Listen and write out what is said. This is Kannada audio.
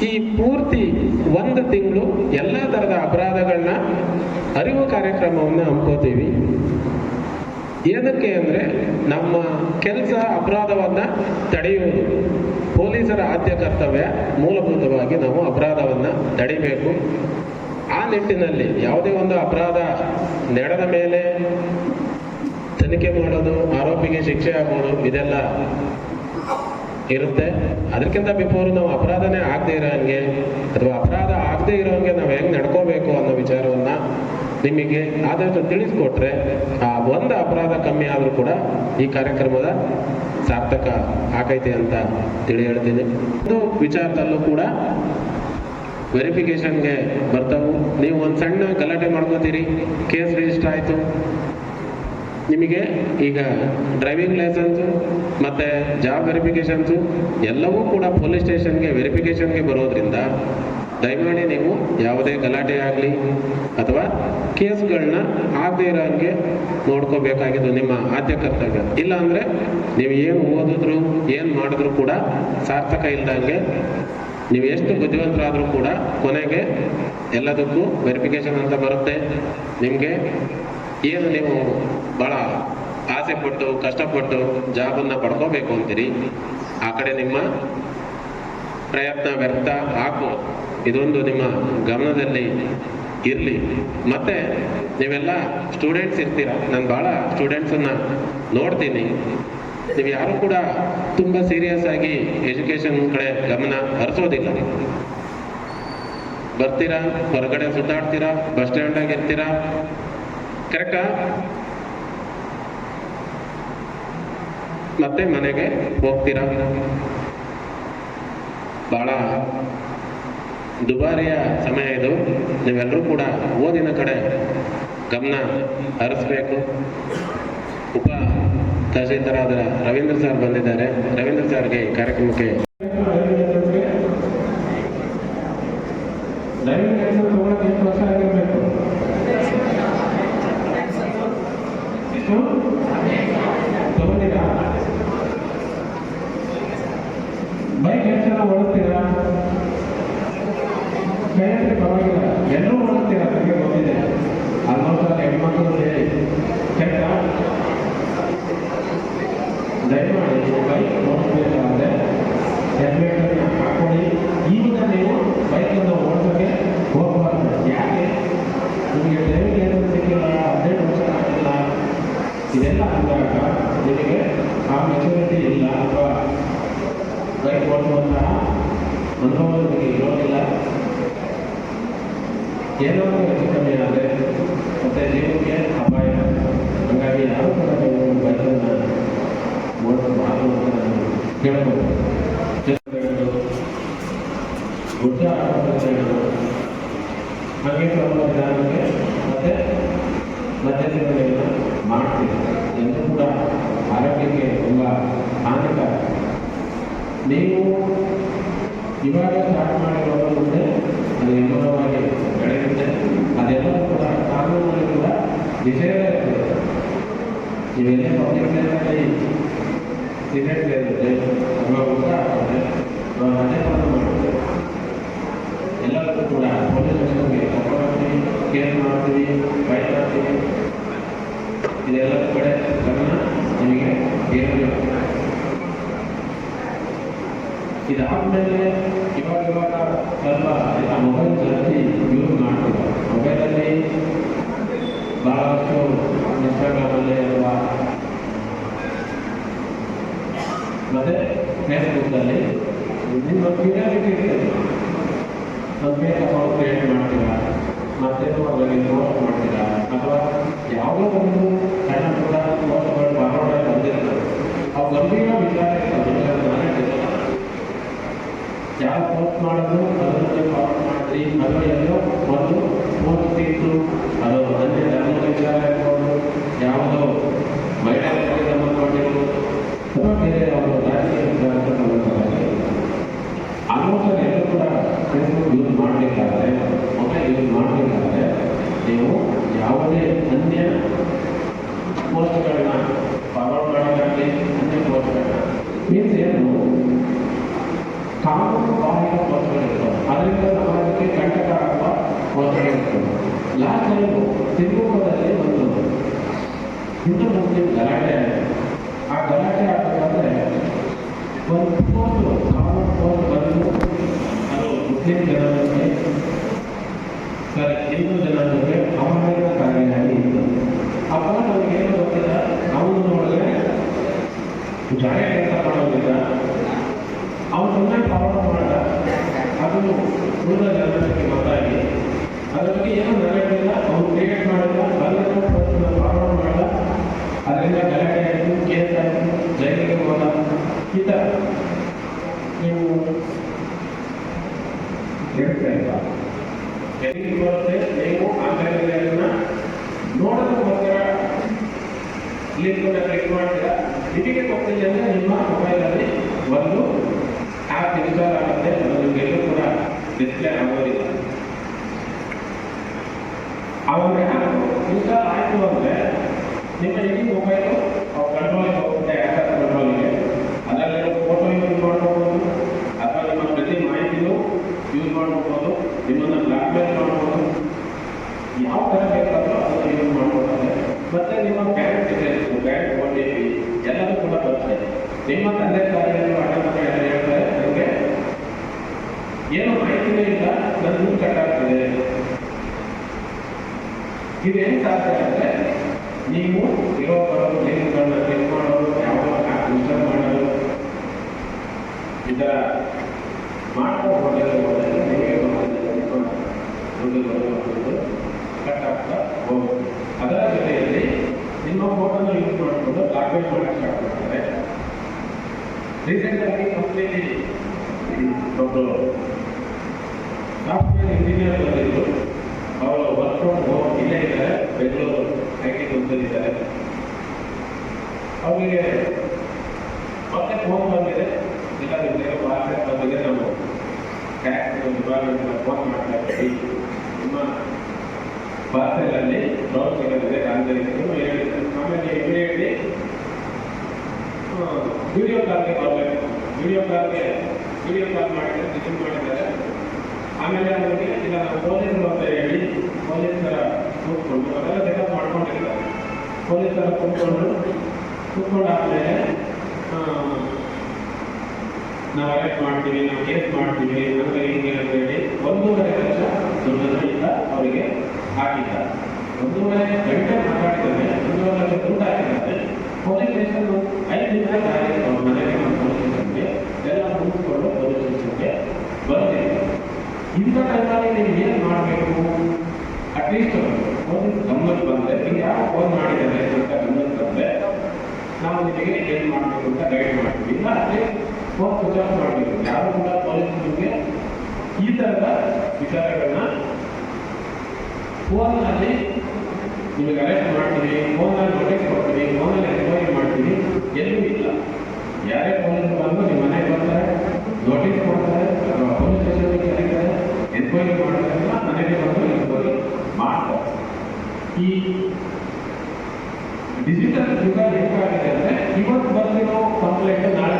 ಈ ಪೂರ್ತಿ ಒಂದು ತಿಂಗಳು ಎಲ್ಲ ಥರದ ಅಪರಾಧಗಳನ್ನ ಅರಿವು ಕಾರ್ಯಕ್ರಮವನ್ನು ಹಮ್ಕೋತೀವಿ. ಏನಕ್ಕೆ ಅಂದರೆ ನಮ್ಮ ಕೆಲಸ ಅಪರಾಧವನ್ನು ತಡೆಯುವುದು ಪೊಲೀಸರ ಆದ್ಯ ಕರ್ತವ್ಯ. ಮೂಲಭೂತವಾಗಿ ನಾವು ಅಪರಾಧವನ್ನು ತಡಿಬೇಕು. ಆ ನಿಟ್ಟಿನಲ್ಲಿ ಯಾವುದೇ ಒಂದು ಅಪರಾಧ ನಡೆದ ಮೇಲೆ ತನಿಖೆ ಮಾಡೋದು, ಆರೋಪಿಗೆ ಶಿಕ್ಷೆ ಆಗೋದು, ಇದೆಲ್ಲ ಇರುತ್ತೆ. ಅದಕ್ಕಿಂತ ಬಿಫೋರ್ ನಾವು ಅಪರಾಧನೇ ಆಗದೆ ಇರೋಂಗೆ ಅಥವಾ ಅಪರಾಧ ಆಗದೆ ಇರೋಂಗೆ ನಾವು ಹೆಂಗೆ ನಡ್ಕೋಬೇಕು ಅನ್ನೋ ವಿಚಾರವನ್ನು ನಿಮಗೆ ಆದಷ್ಟು ತಿಳಿಸ್ಕೊಟ್ರೆ ಆ ಒಂದು ಅಪರಾಧ ಕಮ್ಮಿ ಆದರೂ ಕೂಡ ಈ ಕಾರ್ಯಕ್ರಮದ ಸಾರ್ಥಕ ಆಗೈತೆ ಅಂತ ಹೇಳ್ತೀನಿ. ಒಂದು ವಿಚಾರದಲ್ಲೂ ಕೂಡ ವೆರಿಫಿಕೇಷನ್ಗೆ ಬರ್ತಾವು. ನೀವು ಒಂದು ಸಣ್ಣ ಗಲಾಟೆ ಮಾಡ್ಕೋತೀರಿ, ಕೇಸ್ ರಿಜಿಸ್ಟರ್ ಆಯಿತು, ನಿಮಗೆ ಈಗ ಡ್ರೈವಿಂಗ್ ಲೈಸೆನ್ಸು ಮತ್ತು ಜಾಬ್ ವೆರಿಫಿಕೇಷನ್ಸು ಎಲ್ಲವೂ ಕೂಡ ಪೊಲೀಸ್ ಸ್ಟೇಷನ್ಗೆ ವೆರಿಫಿಕೇಷನ್ಗೆ ಬರೋದ್ರಿಂದ ದಯಮಾಡಿ ನೀವು ಯಾವುದೇ ಗಲಾಟೆ ಆಗಲಿ ಅಥವಾ ಕೇಸ್ಗಳನ್ನ ಆಗದೆ ಇರೋ ಹಾಗೆ ನೋಡ್ಕೋಬೇಕಾಗಿದ್ದು ನಿಮ್ಮ ಆದ್ಯ ಕರ್ತವ್ಯ. ಇಲ್ಲಾಂದರೆ ನೀವು ಏನು ಓದಿದ್ರು ಏನು ಮಾಡಿದ್ರು ಕೂಡ ಸಾರ್ಥಕ ಇಲ್ದಂಗೆ, ನೀವು ಎಷ್ಟು ಬುದ್ಧಿವಂತರಾದರೂ ಕೂಡ ಕೊನೆಗೆ ಎಲ್ಲದಕ್ಕೂ ವೆರಿಫಿಕೇಷನ್ ಅಂತ ಬರುತ್ತೆ. ನಿಮಗೆ ಏನು ನೀವು ಭಾಳ ಆಸೆ ಪಟ್ಟು ಕಷ್ಟಪಟ್ಟು ಜಾಬನ್ನು ಪಡ್ಕೋಬೇಕು ಅಂತೀರಿ, ಆ ಕಡೆ ನಿಮ್ಮ ಪ್ರಯತ್ನ ವ್ಯರ್ಥ ಆಗ್ಬೋದು. ಇದೊಂದು ನಿಮ್ಮ ಗಮನದಲ್ಲಿ ಇರಲಿ. ಮತ್ತು ನೀವೆಲ್ಲ ಸ್ಟೂಡೆಂಟ್ಸ್ ಇರ್ತೀರ, ನಾನು ಭಾಳ ಸ್ಟೂಡೆಂಟ್ಸನ್ನು ನೋಡ್ತೀನಿ. ನೀವು ಯಾರು ಕೂಡ ತುಂಬ ಸೀರಿಯಸ್ ಆಗಿ ಎಜುಕೇಷನ್ ಕಡೆ ಗಮನ ಹರಿಸೋದಿಲ್ಲ. ಬರ್ತೀರಾ, ಹೊರಗಡೆ ಸುತ್ತಾಡ್ತೀರಾ, ಬಸ್ ಸ್ಟ್ಯಾಂಡಾಗಿ ಇರ್ತೀರಾ, ಕರೆಕ್ಟಾ? ಮತ್ತೆ ಮನೆಗೆ ಹೋಗ್ತೀರಾ. ಬಹಳ ದುಬಾರಿಯ ಸಮಯ ಇದು. ನೀವೆಲ್ಲರೂ ಕೂಡ ಓದಿನ ಕಡೆ ಗಮನ ಹರಿಸ್ಬೇಕು. ಉಪ ತಹಸೀಲ್ದಾರಾದ ರವೀಂದ್ರ ಸರ್ ಬಂದಿದ್ದಾರೆ. ರವೀಂದ್ರ ಸರ್ಗೆ ಈ ಕಾರ್ಯಕ್ರಮಕ್ಕೆ ಬೈಕ್ ಎಷ್ಟು ಜನ ಓಡಿಸ್ತೀರಾ? ಕೈಯಲ್ಲಿ ಪರವಾಗಿಲ್ಲ, ಎಲ್ಲರೂ ಓಡಿಸ್ತೀರಾ, ನನಗೆ ಗೊತ್ತಿದೆ. ಆಲ್ಮೋಸ್ಟ್ ಹೆಣ್ಮಕ್ಳು ಹೇಳಿ ಕರೆಕ್ಟಾ? ದಯಮಾಡಿ ಬೈಕ್ ಓಡಿಸ್ಬೇಕಾದ್ರೆ ಹೆಲ್ಮೆಟನ್ನು ಹಾಕೊಳ್ಳಿ. ಈಗ ನೀವು ಬೈಕನ್ನು ಓಡಿಸೋಕ್ಕೆ ಹೋಗಬಾರ್ದು. ಯಾಕೆ? ನಿಮಗೆ ಡ್ರೈವಿಂಗ್ ಲೈಸೆನ್ಸ್ ಸಿಕ್ಕಿಲ್ಲ, 18 ವರ್ಷ ಆಗಿಲ್ಲ, ಇದೆಲ್ಲ ಅಂದಾಗ ನಿಮಗೆ ಆ ಮೆಚುರಿಟಿ ಇಲ್ಲ ಅಥವಾ ಬೈಕ್ ಓಡಿಸುವಂತಹ ಅನುಭವ ನಿಮಗೆ ಇರೋದಿಲ್ಲ. ಏನಾದರೂ ಹೆಚ್ಚು ಕಮ್ಮಿ ಆದರೆ ಮತ್ತು ಜೀವಕ್ಕೆ ಅಪಾಯ. ಹಾಗಾಗಿ ಯಾರು ಕೂಡ ನೀವು ಬೈಕನ್ನು ಓಡಿಸಬಾರದು ಅಂತ ನಾನು ಕೇಳಬಹುದು. ಗುಡ್ಡ ಹಾಗೆ ಸ್ವಲ್ಪ ನಿಧಾನಕ್ಕೆ ಮತ್ತು ಮಧ್ಯದಲ್ಲಿ ಮಾಡ್ತೀವಿ. ಎಲ್ಲರೂ ಕೂಡ ಆರೋಗ್ಯಕ್ಕೆ ತುಂಬ ಹಾನಿಕರ. ನೀವು ಇವಾಗ ಸ್ಟಾರ್ಟ್ ಮಾಡಿರೋ ಮುಂದೆ ಅದು ಎಮ್ಮರವಾಗಿ ಬೆಳೆಯುತ್ತೆ. ಅದೆಲ್ಲವೂ ಕೂಡ ಕಾನೂನಲ್ಲಿ ಕೂಡ ನಿಷೇಧ ಇರ್ತದೆ. ನೀವೆಲ್ಲೇ ಪಬ್ಲಿಕ್ ಪ್ಲೇಸಲ್ಲಿ ಸಿಗರೇಟ್ ಸೇರುತ್ತೆ ಅಥವಾ ಊಟ ಆಗ್ತದೆ ಅಥವಾ ಮದ್ಯಪಾನ ಮಾಡ್ತದೆ, ಎಲ್ಲದಕ್ಕೂ ಕೂಡ ಪೊಲೀಸ್ ಸ್ಟೇಷನ್ಗೆ ಕರ್ಕೊಂಡ್ಬರ್ತೀವಿ, ಕೇಸ್ ಮಾಡ್ತೀವಿ, ಫೈಟ್ ಮಾಡ್ತೀವಿ. ಇದೆಲ್ಲ ಕಡೆ ಗಮನ ನಿಮಗೆ ಇರಬೇಕು. ಇದಾದ್ಮೇಲೆ ಇವಾಗ ಸ್ವಲ್ಪ ಮೊಬೈಲ್ ಜಾಸ್ತಿ ಯೂಸ್ ಮಾಡ್ತೀವಿ. ಮೊಬೈಲಲ್ಲಿ ಬಹಳಷ್ಟು ಇನ್ಸ್ಟಾಗ್ರಾಮಲ್ಲಿ ಅಥವಾ ಮತ್ತೆ ಫೇಸ್ಬುಕ್ಕಲ್ಲಿ ನಿಮ್ಮ ಕ್ಯೂರಿಯಾಸಿಟಿ ಇರ್ತದೆ. ಒಂದು ಫೇಕ್ ಅಕೌಂಟ್ ಕ್ರಿಯೇಟ್ ಮಾಡ್ತೀರಾ, ಮತ್ತೇನೋ ಅದರಲ್ಲಿ ಪೋಸ್ಟ್ ಮಾಡ್ತೀರಾ, ಅಥವಾ ಯಾವುದೋ ಒಂದು ಸಣ್ಣ ಪುಟ್ಟ ಪೋಸ್ಟ್ಗಳು ಫಾರ್ವರ್ಡ್ ಬಂದಿರ್ತದೆ. ಅವು ಗಂಭೀರ ವಿಚಾರ ಇರ್ತದೆ. ಯಾವ ಪೋಸ್ಟ್ ಮಾಡೋದು ಅದನ್ನು ಫಾರ್ವರ್ಡ್ ಮಾಡಿದ್ರಿ, ಅಥವಾ ಎಲ್ಲೋ ಒಂದು ಪೋಸ್ಟ್ ಇತ್ತು, ಅದು ಅನ್ಯ ಧರ್ಮದ ವಿಚಾರ ಇರ್ಬೋದು, ಯಾವುದೋ ಮಹಿಳೆಯರಿಗೆ ಸಂಬಂಧಪಟ್ಟಿರ್ಬೋದು, ಅಥವಾ ಬೇರೆ ಯಾವುದೋ ರಾಜಕೀಯ ವಿಚಾರಕ್ಕೆ ಸಂಬಂಧಪಟ್ಟಿರ್ಬೋದು. ಆಲ್ಮೋಸ್ಟ್ ಎಲ್ಲರೂ ಕೂಡ ಫೇಸ್ಬುಕ್ ಯೂಸ್ ಮಾಡಬೇಕಾದ್ರೆ, ಮೊಬೈಲ್ ಯೂಸ್ ಮಾಡಬೇಕಾದ್ರೆ ನೀವು ಯಾವುದೇ ಅನ್ಯ ಪೋಸ್ಟ್ಗಳನ್ನ ಫಾರ್ವರ್ಡ್ ಮಾಡೋದಾಗಲಿ, ಅನ್ಯ ಪೋಸ್ಟ್ಗಳನ್ನ ಮೀನ್ಸ್ ಏನು ಕಾನೂನು ಬಾಹಿರ ಪೋಸ್ಟ್ಗಳಿರ್ತಾವೆ. ಅದರಿಂದ ಸಮಾಜಕ್ಕೆ ಕಂಟಕ ಆಗುವ ಒತ್ತಡ ಇರ್ತದೆ. ಲಾಸ್ಟ್ ಟೈಮು ಸಿಂಧೂರದಲ್ಲಿ ಒಂದು ಹಿಂದೂ ಮುಸ್ಲಿಂ ಗಲಾಟೆ ಆಗಿದೆ. ಆ ಗಲಾಟೆ ಆಗಬೇಕಾದ್ರೆ ಒಂದು ಕಾನೂನು ಬಂದು ಅದು ಮುಸ್ಲಿಂ ಜನಾಂಗಕ್ಕೆ ಹಿಂದೂ ಜನಾಂಗಕ್ಕೆ ಅವಮಾನಕಾರಿಯಾಗಿ ಇತ್ತು. ಆ ಫೋನ್ ನಮಗೆ ಏನು ಗೊತ್ತಿಲ್ಲ, ಅವನು ನೋಡಿದ್ರೆ ಜಾಗ ಕೆಲಸ ಮಾಡೋದಿಲ್ಲ, ಅವನು ಸುಮ್ಮನೆ ಫಾರ್ವರ್ಡ್ ಮಾಡಿದ, ಅದನ್ನು ಉಳಿದ ಜನಾಂಗಕ್ಕೆ ಗೊತ್ತಾಗಿ ಅದ್ರ ಬಗ್ಗೆ ಏನೂ ನಡೆಯಲಿಲ್ಲ. ಅವನು ಕ್ರಿಯೇಟ್ ಮಾಡಿಲ್ಲ, ಅದನ್ನು ಫಾರ್ವರ್ಡ್ ಮಾಡಿದ, ಅದರಿಂದ ಗಲಾಟೆ ಆಯಿತು, ಕೇಸ್ ಆಯಿತು, ಜೈಲಿಗೆ ಹೋದ. ಈ ಥರ ನೀವು ಹೇಳ್ತಾ ಇಲ್ಲ ಎಲ್ಲಿಗೆ ಬರುತ್ತೆ. ನೀವು ಆನ್ಲೈನಲ್ಲಿ ನೋಡೋದಕ್ಕೋಸ್ಕರ ಲಿಂಕ್ ಕ್ಲಿಕ್ ಮಾಡ್ತೀರಾ, ನಿಮಗೆ ಗೊತ್ತಿಲ್ಲ ಅಂದರೆ ನಿಮ್ಮ ಮೊಬೈಲಲ್ಲಿ ಒಂದು ಆ್ಯಪ್ ಇನ್ಸ್ಟಾಲ್ ಆಗುತ್ತೆ, ಅದು ನಿಮಗೆಲ್ಲೂ ಕೂಡ ಡಿಸ್ಪ್ಲೇ ಆಗೋದಿಲ್ಲ. ಆವಾಗ ಇನ್ಸ್ಟಾಲ್ ಆಯಿತು ಅಂದರೆ ನಿಮ್ಮ ಇಡೀ ಮೊಬೈಲು ಕಂಟ್ರೋಲಿಗೆ ಹೋಗುತ್ತೆ, ಆ್ಯಪ್ ಕಂಟ್ರೋಲಿಗೆ. ಅದರಲ್ಲಿರೋ ಫೋಟೋ ಯೂಸ್ ಮಾಡ್ಕೋಬೋದು, ಅಥವಾ ನಿಮ್ಮ ಪ್ರತಿ ಮಾಹಿತಿನೂ ಯೂಸ್ ಮಾಡ್ಕೋಬೋದು, ನಿಮ್ಮನ್ನು ಬ್ಲಾಕ್ಮೇಲ್ ಮಾಡ್ಬೋದು, ಯಾವ ಥರ ಬೇಕಾದರೂ ಅದನ್ನು ಯೂಸ್ ಮಾಡ್ಕೊಳ್ತಾರೆ. ಮತ್ತು ನಿಮ್ಮ ಬ್ಯಾಂಕ್ ಡೀಟೇಲ್ಸು, ಬ್ಯಾಂಕ್ OTP ಎಲ್ಲವೂ ಕೂಡ ಬರುತ್ತೆ. ನಿಮ್ಮ ತಂದೆ ತಾಯಿಯನ್ನು ಅಣ್ಣಮಕ್ಕಳು ಎಲ್ಲ ಹೇಳ್ತಾರೆ, ನನಗೆ ಏನು ಮಾಹಿತಿನೇ ಇಲ್ಲ, ನನ್ನ ದುಡ್ಡು ಕಟ್ಟಾಗ್ತದೆ. ಇದೇನು ಸಾಧ್ಯ ಅಂದರೆ ನೀವು ಇರೋ ಬರೋದು ಲಿಂಕ್ಗಳನ್ನ ಕ್ಲಿಕ್ ಮಾಡೋದು, ಯಾವುದೋ ಆ್ಯಪ್ ಇನ್ಸ್ಟಾಲ್ ಮಾಡೋದು, ಈ ಥರ ಮಾಡ್ಕೊಂಡು ಹೋದರೆ ನಿಮಗೆ ದುಡ್ಡು ಬರುವಂಥದ್ದು ಕಟ್ ಆಗ್ತಾ ಹೋಗುತ್ತೆ. ಅದರ ಜೊತೆಯಲ್ಲಿ ನಿಮ್ಮ ಫೋಟೋನ ಯೂಸ್ ಮಾಡಿಕೊಂಡು ಬ್ಲಾಕ್ಮೇಲ್ ಮಾಡಕ್ಕೆ ಸ್ಟಾರ್ಟ್ ಮಾಡ್ತಾರೆ. ರೀಸೆಂಟಾಗಿ ಕಂಪ್ನಿಲಿ ಒಬ್ಬರು ಸಾಫ್ಟ್ವೇರ್ ಇಂಜಿನಿಯರ್ ಬಂದಿದ್ರು. ಅವರು ವರ್ಕ್ ಫ್ರಮ್ ಹೋಮ್ ಇಲ್ಲೇ ಇದ್ದಾರೆ, ಬೆಂಗಳೂರು IT ಕಂಪನಿದ್ದಾರೆ. ಅವರಿಗೆ ಮತ್ತೆ ಫೋನ್ ಬಂದಿದೆ, ಇಲ್ಲ ನಿಮಗೆ ಪಾರ್ಸೆಲ್ ಬಂದಿದೆ, ನಾವು ಟ್ಯಾಕ್ಸ್ ಡಿಪಾರ್ಟ್ಮೆಂಟ್ನ ಫೋನ್ ಮಾಡ್ತಾ ಇದ್ದೀವಿ, ನಿಮ್ಮ ಪಾರ್ಸೆಲಲ್ಲಿ ಬ್ರೌನ್ ಸಿಗಲಿದೆ ಕಾಂತರಿಸಿದ್ರು ಹೇಳಿದ್ದಾರೆ. ಆಮೇಲೆ ಇಮಿಡಿಯೇಟ್ಲಿ ವಿಡಿಯೋ ಕಾಲ್ಗೆ ಬರಬೇಕು. ವಿಡಿಯೋ ಕಾಲ್ ಮಾಡಿದರೆ ರಿಸೀವ್ ಮಾಡಿದ್ದಾರೆ. ಆಮೇಲೆ ಅವರಿಗೆ ಇಲ್ಲ ನಾವು ಪೊಲೀಸರು ಅಂತ ಹೇಳಿ ಪೊಲೀಸರ ಕೂತ್ಕೊಂಡು ಅದೆಲ್ಲ ಸೆಟಪ್ ಮಾಡ್ಕೊಂಡಿರ್ತಾರೆ. ಪೊಲೀಸರ ಕೂತ್ಕೊಂಡಾದ್ಮೇಲೆ ನಾವು ಅರೆಸ್ಟ್ ಮಾಡ್ತೀವಿ, ನಾವು ಕೇಸ್ ಮಾಡ್ತೀವಿ, ನಮಗೆ ಹಿಂಗೆ ಅಂತ ಹೇಳಿ 1.5 ಲಕ್ಷ ದುಡ್ಡನ್ನು ಈಗ ಅವರಿಗೆ ಹಾಕಿದ್ದಾರೆ. 1.5 ಗಂಟೆ ಮಾತಾಡಿದ್ದಾರೆ, 1.5 ಲಕ್ಷ ದುಡ್ಡು ಹಾಕಿದ್ದಾರೆ. ಪೊಲೀಸ್ ಸ್ಟೇಷನ್ 5 ನಿಮಿಷ ಆಗಿತ್ತು. ಅವ್ರ ಮನೆಗೆ ಪೊಲೀಸ್ ಸ್ಟೇಷನ್ಗೆ ಎಲ್ಲ ಮುಗಿಸ್ಕೊಂಡು ಪೊಲೀಸ್ ಸ್ಟೇಷನ್ಗೆ ಬರ್ತೀವಿ. ಇಂಥ ಟೈಮಲ್ಲಿ ನೀವು ಏನು ಮಾಡಬೇಕು? ಅಟ್ಲೀಸ್ಟ್ ಪೊಲೀಸ್ ಗಮನಕ್ಕೆ ಬಂದರೆ, ನೀವು ಯಾರು ಫೋನ್ ಮಾಡಿದ್ದಾರೆ ಅಂತ ಗಮನಕ್ಕೆ ಬಂದರೆ ನಾವು ನಿಮಗೆ ಏನು ಮಾಡಬೇಕು ಅಂತ ಗೈಡ್ ಮಾಡ್ತೀವಿ. ಇಲ್ಲ ಅಟ್ಲೀಸ್ಟ್ ಫೋನ್ ಸ್ವಿಚ್ ಆಫ್ ಮಾಡಬೇಕು. ಯಾರು ಕೂಡ ಪೊಲೀಸ್ ನಿಮಗೆ ಈ ಥರದ ವಿಚಾರಗಳನ್ನ ಫೋನ್ನಲ್ಲಿ ನಿಮಗೆ ಅರೆಸ್ಟ್ ಮಾಡ್ತೀವಿ, ಫೋನಲ್ಲಿ ನೋಟಿಸ್ ಕೊಡ್ತೀವಿ, ಫೋನಲ್ಲಿ ಎನ್ಕ್ವೈರಿ ಮಾಡ್ತೀವಿ, ಎಲ್ಲೂ ಇಲ್ಲ. ಯಾರೇ ಪೊಲೀಸ್ ಬಂದು ನಿಮ್ಮ ಮನೆಗೆ ಬರ್ತಾರೆ, ನೋಟಿಸ್ ಕೊಡ್ತಾರೆ, ಅಥವಾ ಪೊಲೀಸ್ ಸ್ಟೇಷನ್ಗೆ ಕರೀತಾರೆ, ಎನ್ಕ್ವೈರಿ ಮಾಡ್ತಾರೆ, ಮನೆಗೆ ಬಂದು ಎನ್ಕ್ವೈರಿ ಮಾಡ್ತಾರೆ. ಈ ಡಿಜಿಟಲ್ ಯುಗ ಹೇಗಾಗಿದೆ ಅಂದರೆ ಇವತ್ತು ಬಂದಿರೋ ಕಂಪ್ಲೇಂಟ್ ನಾಳೆ